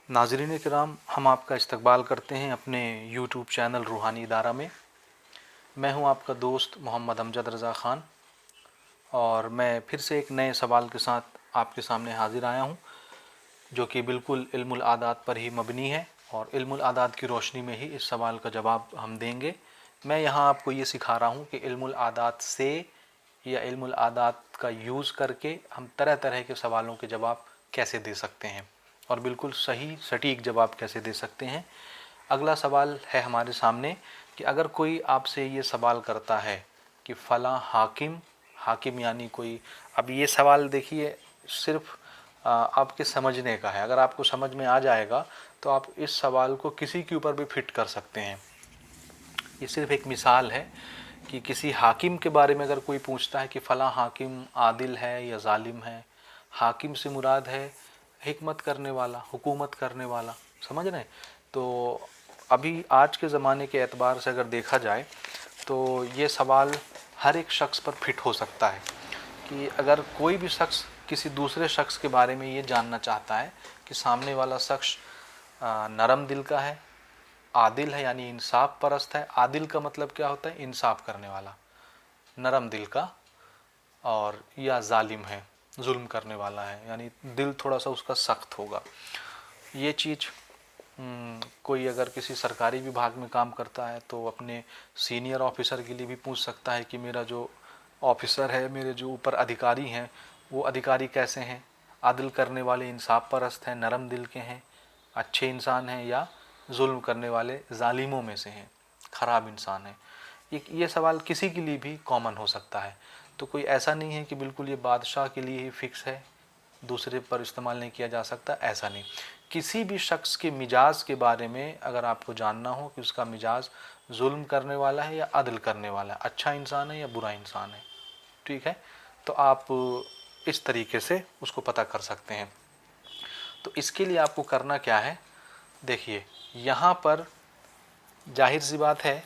नाज़रीन किराम, हम आपका इस्तकबाल करते हैं अपने यूट्यूब चैनल रूहानी इदारा में। मैं हूं आपका दोस्त मोहम्मद अमजद रज़ा ख़ान और मैं फिर से एक नए सवाल के साथ आपके सामने हाज़िर आया हूं, जो कि बिल्कुल इल्मुल आदात पर ही मबनी है और इल्मुल आदात की रोशनी में ही इस सवाल का जवाब हम देंगे। मैं यहाँ आपको ये सिखा रहा हूँ कि इल्मुल आदात से या इल्मुल आदात का यूज़ करके हम तरह तरह के सवालों के जवाब कैसे दे सकते हैं और बिल्कुल सही सटीक जवाब कैसे दे सकते हैं। अगला सवाल है हमारे सामने कि अगर कोई आपसे ये सवाल करता है कि फ़लाँ हाकिम, हाकिम यानी कोई, अब ये सवाल देखिए सिर्फ आपके समझने का है। अगर आपको समझ में आ जाएगा तो आप इस सवाल को किसी के ऊपर भी फिट कर सकते हैं। ये सिर्फ एक मिसाल है कि किसी हाकिम के बारे में अगर कोई पूछता है कि फ़लाँ हाकिम आदिल है या ज़ालिम है। हाकिम से मुराद है हिकमत करने वाला, हुकूमत करने वाला, समझ रहे हैं। तो अभी आज के ज़माने के एतबार से अगर देखा जाए तो ये सवाल हर एक शख्स पर फिट हो सकता है कि अगर कोई भी शख्स किसी दूसरे शख्स के बारे में ये जानना चाहता है कि सामने वाला शख्स नरम दिल का है, आदिल है यानी इंसाफ परस्त है। आदिल का मतलब क्या होता है? इंसाफ करने वाला, नरम दिल का, और या जालिम है, जुल्म करने वाला है यानी दिल थोड़ा सा उसका सख्त होगा। ये चीज़ कोई अगर किसी सरकारी विभाग में काम करता है तो अपने सीनियर ऑफिसर के लिए भी पूछ सकता है कि मेरा जो ऑफिसर है, मेरे जो ऊपर अधिकारी हैं, वो अधिकारी कैसे हैं, आदिल करने वाले, इंसाफ परस्त हैं, नरम दिल के हैं, अच्छे इंसान हैं, या जुल्म करने वाले जालिमों में से हैं, ख़राब इंसान हैं। ये सवाल किसी के लिए भी कॉमन हो सकता है। तो कोई ऐसा नहीं है कि बिल्कुल ये बादशाह के लिए ही फ़िक्स है, दूसरे पर इस्तेमाल नहीं किया जा सकता, ऐसा नहीं। किसी भी शख्स के मिजाज के बारे में अगर आपको जानना हो कि उसका मिजाज जुल्म करने वाला है या अदल करने वाला है, अच्छा इंसान है या बुरा इंसान है, ठीक है, तो आप इस तरीके से उसको पता कर सकते हैं। तो इसके लिए आपको करना क्या है, देखिए यहाँ पर जाहिर सी बात है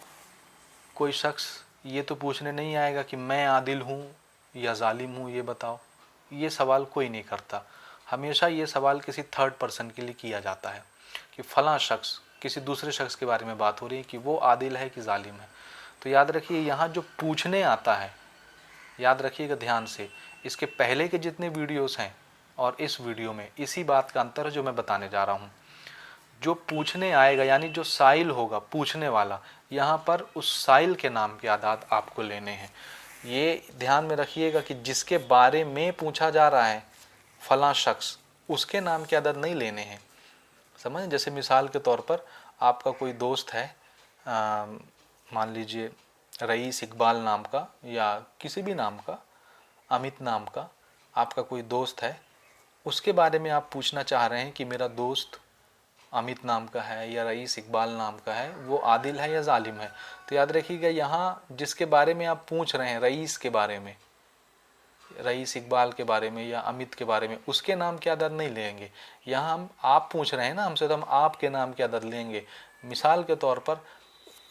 कोई शख्स ये तो पूछने नहीं आएगा कि मैं आदिल हूँ या जालिम हूँ, ये बताओ। ये सवाल कोई नहीं करता। हमेशा ये सवाल किसी थर्ड पर्सन के लिए किया जाता है कि फ़लाँ शख्स, किसी दूसरे शख्स के बारे में बात हो रही है कि वो आदिल है कि जालिम है। तो याद रखिए यहाँ जो पूछने आता है, याद रखिएगा ध्यान से, इसके पहले के जितने वीडियोस हैं और इस वीडियो में इसी बात का अंतर है जो मैं बताने जा रहा हूँ। जो पूछने आएगा यानी जो साइल होगा, पूछने वाला, यहाँ पर उस साइल के नाम के आदात आपको लेने हैं। ये ध्यान में रखिएगा कि जिसके बारे में पूछा जा रहा है फलां शख्स, उसके नाम के आदात नहीं लेने हैं, समझ। जैसे मिसाल के तौर पर आपका कोई दोस्त है, मान लीजिए रईस इकबाल नाम का या किसी भी नाम का, अमित नाम का आपका कोई दोस्त है, उसके बारे में आप पूछना चाह रहे हैं कि मेरा दोस्त अमित नाम का है या रईस इकबाल नाम का है, वो आदिल है या जालिम है। तो याद रखिएगा यहाँ जिसके बारे में आप पूछ रहे हैं, रईस के बारे में, रईस इकबाल के बारे में या अमित के बारे में, उसके नाम की आदत नहीं लेंगे। यहाँ हम आप पूछ रहे हैं ना हमसे, तो हम आपके नाम की आदत लेंगे। मिसाल के तौर पर,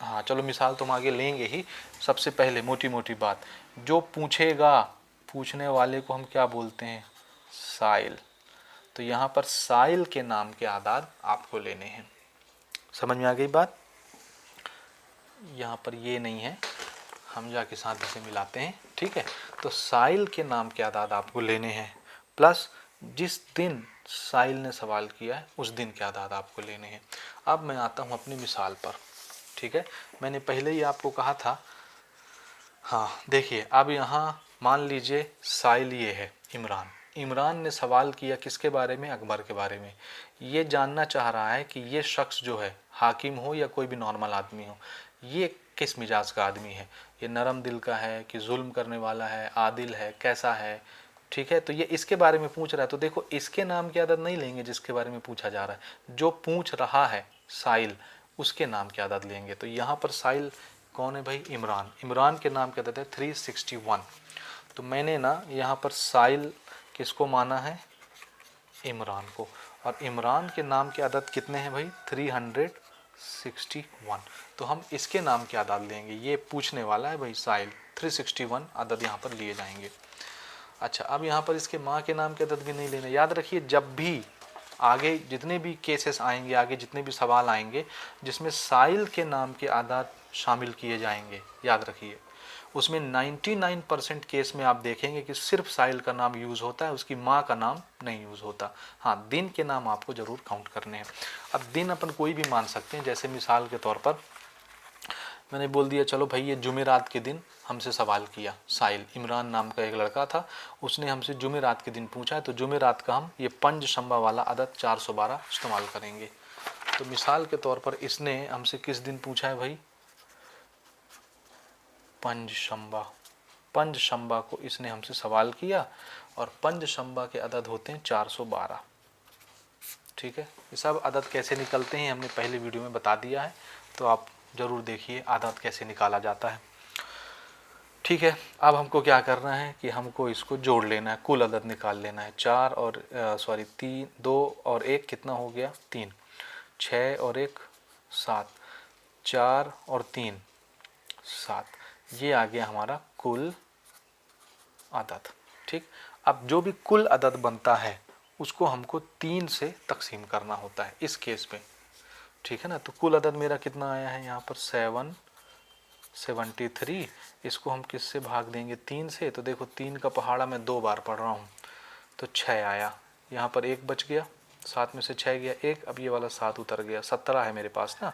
हाँ चलो मिसाल तो हम आगे लेंगे ही। सबसे पहले मोटी मोटी बात, जो पूछेगा, पूछने वाले को हम क्या बोलते हैं? साइल। तो यहाँ पर साइल के नाम के आदात आपको लेने हैं। समझ में आ गई बात? यहाँ पर ये नहीं है, हम जाके साथ इसे मिलाते हैं, ठीक है। तो साइल के नाम के आदात आपको लेने हैं, प्लस जिस दिन साइल ने सवाल किया है उस दिन के आदात आपको लेने हैं। अब मैं आता हूँ अपनी मिसाल पर, ठीक है। मैंने पहले ही आपको कहा था, हाँ देखिए, अब यहाँ मान लीजिए साइल ये है इमरान। इमरान ने सवाल किया किसके बारे में? अकबर के बारे में। ये जानना चाह रहा है कि ये शख्स जो है, हाकिम हो या कोई भी नॉर्मल आदमी हो, ये किस मिजाज का आदमी है, ये नरम दिल का है कि जुल्म करने वाला है, आदिल है, कैसा है, ठीक है। तो ये इसके बारे में पूछ रहा है। तो देखो इसके नाम की आदत नहीं लेंगे जिसके बारे में पूछा जा रहा है, जो पूछ रहा है साइल, उसके नाम की आदत लेंगे। तो यहाँ पर साइल कौन है भाई? इमरान। इमरान के नाम की आदत है 361। तो मैंने ना यहाँ पर साइल किसको माना है? इमरान को। और इमरान के नाम की आदत कितने हैं भाई? 361। तो हम इसके नाम की आदत लेंगे, ये पूछने वाला है भाई साइल, 361 आदत यहाँ पर लिए जाएंगे। अच्छा, अब यहाँ पर इसके माँ के नाम की आदत भी नहीं लेने। याद रखिए जब भी आगे जितने भी केसेस आएंगे, आगे जितने भी सवाल आएंगे जिसमें साइल के नाम के आदात शामिल किए जाएंगे, याद रखिए उसमें 99% केस में आप देखेंगे कि सिर्फ साइल का नाम यूज़ होता है, उसकी माँ का नाम नहीं यूज़ होता। हाँ, दिन के नाम आपको ज़रूर काउंट करने हैं। अब दिन अपन कोई भी मान सकते हैं, जैसे मिसाल के तौर पर मैंने बोल दिया चलो भाई ये जुमेरात के दिन हमसे सवाल किया, साइल इमरान नाम का एक लड़का था, उसने हमसे जुमेरात के दिन पूछा है, तो जुमेरात का हम ये पंज शंबा वाला अदद 412 इस्तेमाल करेंगे। तो मिसाल के तौर पर इसने हमसे किस दिन पूछा है भाई, पंज शंबा, पंज शंबा को इसने हमसे सवाल किया और पंज शंबा के अदद होते हैं 412। ठीक है, ये सब अदद कैसे निकलते हैं हमने पहले वीडियो में बता दिया है, तो आप ज़रूर देखिए आदत कैसे निकाला जाता है। ठीक है, अब हमको क्या करना है कि हमको इसको जोड़ लेना है, कुल अदद निकाल लेना है। 4 और 3, 2 और 1 कितना हो गया 3, 6 और 1 7, 4 और 3 7, ये आ गया हमारा कुल अदद। ठीक, अब जो भी कुल अदद बनता है उसको हमको 3 से तकसीम करना होता है इस केस में। ठीक है ना, तो कुल अदद मेरा कितना आया है यहाँ पर 773, इसको हम किससे भाग देंगे 3 से, तो देखो 3 का पहाड़ा मैं 2 बार पढ़ रहा हूँ तो 6 आया, यहाँ पर 1 बच गया, 7 में से 6 गया 1, अब ये वाला 7 उतर गया, 17 है मेरे पास ना।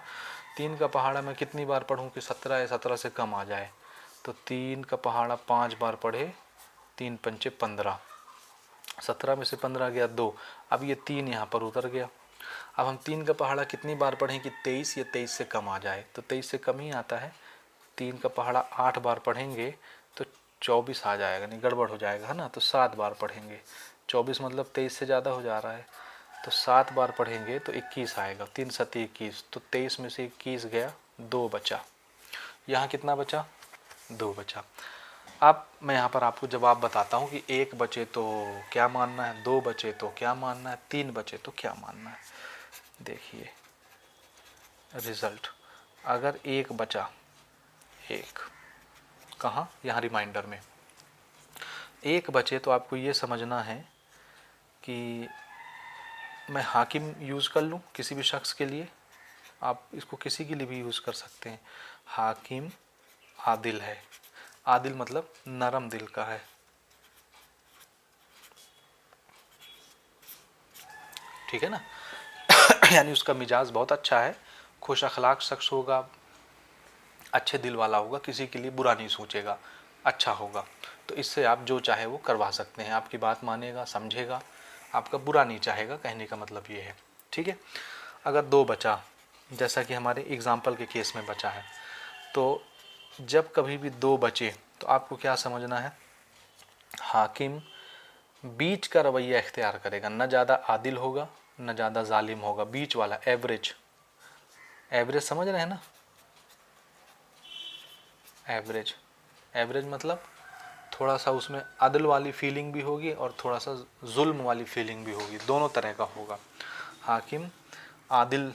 3 का पहाड़ा मैं कितनी बार पढ़ूँ कि 17 या 17 से कम आ जाए, तो 3 का पहाड़ा 5 बार पढ़े, 3 पंचे 15, 17 में से 15 गया 2, अब ये 3 यहाँ पर उतर गया। अब हम 3 का पहाड़ा कितनी बार पढ़ें कि 23 या 23 से कम आ जाए, तो 23 से कम ही आता है। 3 का पहाड़ा 8 बार पढ़ेंगे तो 24 आ जाएगा, नहीं गड़बड़ हो जाएगा है ना, तो 7 बार पढ़ेंगे, 24 मतलब 23 से ज़्यादा हो जा रहा है, तो 7 बार पढ़ेंगे तो 21 आएगा, 3 7 21, तो 23 में से 21 गया, 2 बचा, यहाँ कितना बचा 2 बचा। अब मैं यहाँ पर आपको जवाब बताता हूँ कि 1 बचे तो क्या मानना है, 2 बचे तो क्या मानना है, 3 बचे तो क्या मानना है। देखिए रिज़ल्ट, अगर 1 बचा, 1 कहाँ, यहाँ रिमाइंडर में 1 बचे तो आपको ये समझना है कि मैं हाकिम यूज़ कर लूँ किसी भी शख्स के लिए, आप इसको किसी के लिए भी यूज़ कर सकते हैं। हाकिम आदिल है, आदिल मतलब नरम दिल का है। ठीक है ना यानी उसका मिजाज बहुत अच्छा है, खुश अखलाक शख्स होगा, अच्छे दिल वाला होगा, किसी के लिए बुरा नहीं सोचेगा, अच्छा होगा, तो इससे आप जो चाहे वो करवा सकते हैं, आपकी बात मानेगा, समझेगा, आपका बुरा नहीं चाहेगा, कहने का मतलब ये है। ठीक है, अगर 2 बचा, जैसा कि हमारे एग्ज़ाम्पल के केस में बचा है, तो जब कभी भी 2 बचे तो आपको क्या समझना है, हाकिम बीच का रवैया इख्तियार करेगा, न ज़्यादा आदिल होगा न ज़्यादा जालिम होगा, बीच वाला, एवरेज, एवरेज समझ रहे हैं ना, एवरेज, एवरेज मतलब थोड़ा सा उसमें अदल वाली फीलिंग भी होगी और थोड़ा सा जुल्म वाली फीलिंग भी होगी, दोनों तरह का होगा। हाकिम आदिल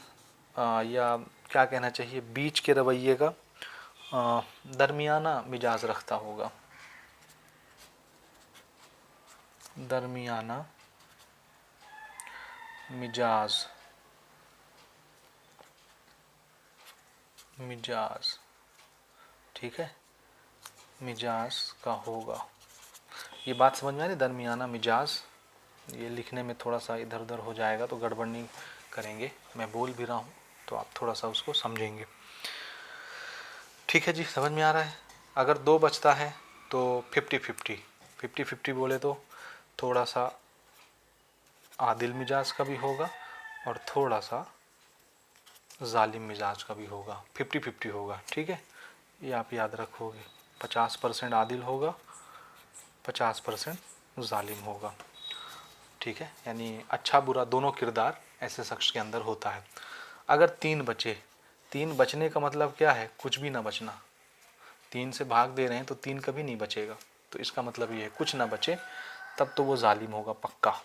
या क्या कहना चाहिए, बीच के रवैये का दरमियाना मिजाज रखता होगा, दरमियाना मिजाज, मिजाज, ठीक है, मिजाज का होगा, ये बात समझ में आ रही, दरमियाना मिजाज। ये लिखने में थोड़ा सा इधर उधर हो जाएगा तो गड़बड़ नहीं करेंगे, मैं बोल भी रहा हूँ तो आप थोड़ा सा उसको समझेंगे। ठीक है जी, समझ में आ रहा है। अगर 2 बचता है तो 50-50 बोले तो थोड़ा सा आदिल मिजाज का भी होगा और थोड़ा सा जालिम मिजाज का भी होगा, 50-50 होगा। ठीक है, ये आप याद रखोगे, 50% आदिल होगा, 50% जालिम होगा। ठीक है, यानी अच्छा बुरा दोनों किरदार ऐसे शख्स के अंदर होता है। अगर 3 बचे, 3 बचने का मतलब क्या है, कुछ भी ना बचना, 3 से भाग दे रहे हैं तो 3 कभी नहीं बचेगा, तो इसका मतलब ये है कुछ ना बचे, तब तो वो जालिम होगा, पक्का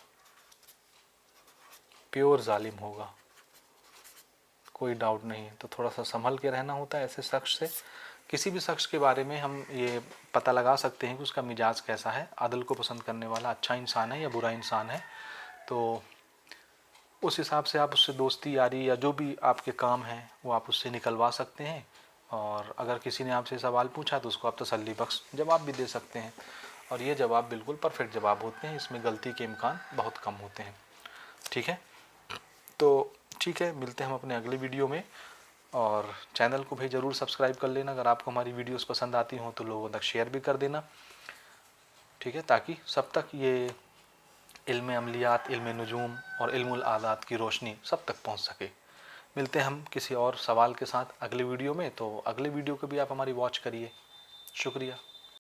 प्योर जालिम होगा, कोई डाउट नहीं है। तो थोड़ा सा संभल के रहना होता है ऐसे शख्स से। किसी भी शख्स के बारे में हम ये पता लगा सकते हैं कि उसका मिजाज कैसा है, अदल को पसंद करने वाला अच्छा इंसान है या बुरा इंसान है, तो उस हिसाब से आप उससे दोस्ती यारी या जो भी आपके काम हैं वो आप उससे निकलवा सकते हैं। और अगर किसी ने आपसे सवाल पूछा तो उसको आप तसल्ली बख्श जवाब भी दे सकते हैं। और ये जवाब बिल्कुल परफेक्ट जवाब होते हैं, इसमें गलती के इम्कान बहुत कम होते हैं। ठीक है, तो ठीक है, मिलते हैं हम अपने अगले वीडियो में। और चैनल को भी ज़रूर सब्सक्राइब कर लेना। अगर आपको हमारी वीडियोस पसंद आती हों तो लोगों तक शेयर भी कर देना। ठीक है, ताकि सब तक ये इल्म अमलियात, इल्म नुजूम और इल्मुल आदात की रोशनी सब तक पहुंच सके। मिलते हैं हम किसी और सवाल के साथ अगले वीडियो में। तो अगले वीडियो को भी आप हमारी वॉच करिए। शुक्रिया।